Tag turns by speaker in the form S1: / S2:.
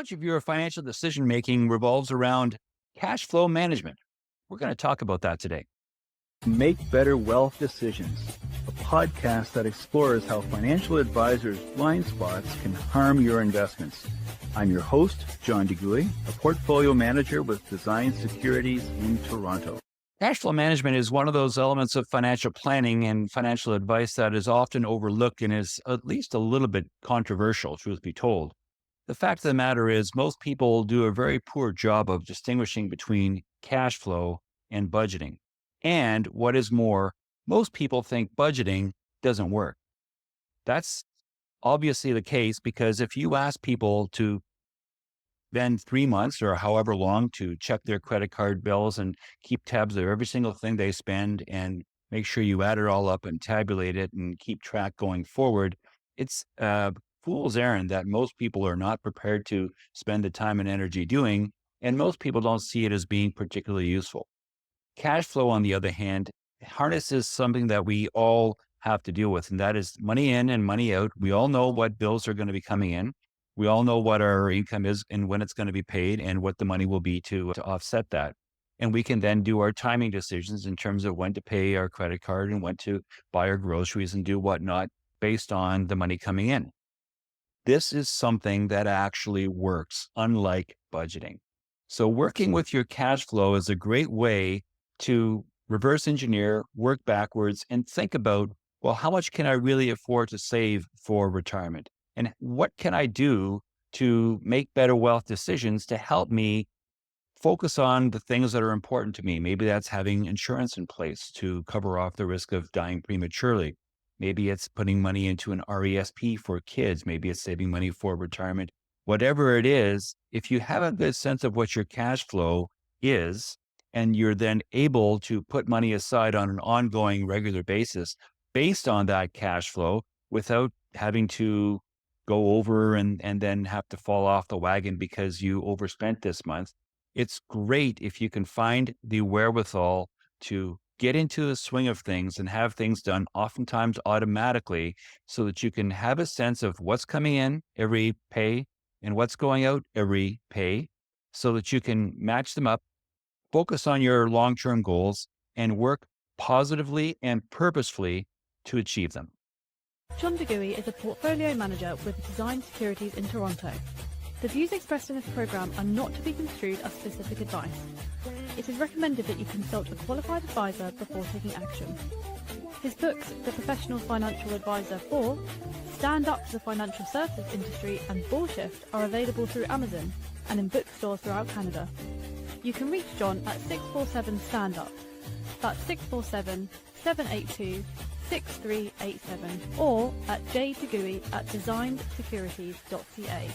S1: Much of your financial decision making revolves around cash flow management. We're going to talk about that today.
S2: Make Better Wealth Decisions, a podcast that explores how financial advisors' blind spots can harm your investments. I'm your host, John DeGuy, a portfolio manager with Design Securities in Toronto.
S1: Cash flow management is one of those elements of financial planning and financial advice that is often overlooked and is at least a little bit controversial, truth be told. The fact of the matter is, most people do a very poor job of distinguishing between cash flow and budgeting. And what is more, most people think budgeting doesn't work. That's obviously the case because if you ask people to spend 3 months or however long to check their credit card bills and keep tabs of every single thing they spend and make sure you add it all up and tabulate it and keep track going forward, it's fool's errand that most people are not prepared to spend the time and energy doing, and most people don't see it as being particularly useful. Cash flow, on the other hand, harnesses something that we all have to deal with, and that is money in and money out. We all know what bills are going to be coming in. We all know what our income is and when it's going to be paid and what the money will be to offset that. And we can then do our timing decisions in terms of when to pay our credit card and when to buy our groceries and do whatnot based on the money coming in. This is something that actually works, unlike budgeting. So working with your cash flow is a great way to reverse engineer, work backwards, and think about, well, how much can I really afford to save for retirement? And what can I do to make better wealth decisions to help me focus on the things that are important to me? Maybe that's having insurance in place to cover off the risk of dying prematurely. Maybe it's putting money into an RESP for kids. Maybe it's saving money for retirement. Whatever it is, if you have a good sense of what your cash flow is, and you're then able to put money aside on an ongoing regular basis based on that cash flow without having to go over and then have to fall off the wagon because you overspent this month. It's great if you can find the wherewithal to get into the swing of things and have things done oftentimes automatically so that you can have a sense of what's coming in every pay and what's going out every pay so that you can match them up, focus on your long-term goals, and work positively and purposefully to achieve them.
S3: John DeGuy is a portfolio manager with Design Securities in Toronto. The views expressed in this program are not to be construed as specific advice. It is recommended that you consult a qualified advisor before taking action. His books, The Professional Financial Advisor 4, Stand Up to the Financial Services Industry, and Bullshift are available through Amazon and in bookstores throughout Canada. You can reach John at 647-STAND-UP. That's 647-782-6387 or at jdeguy@designedsecurities.ca.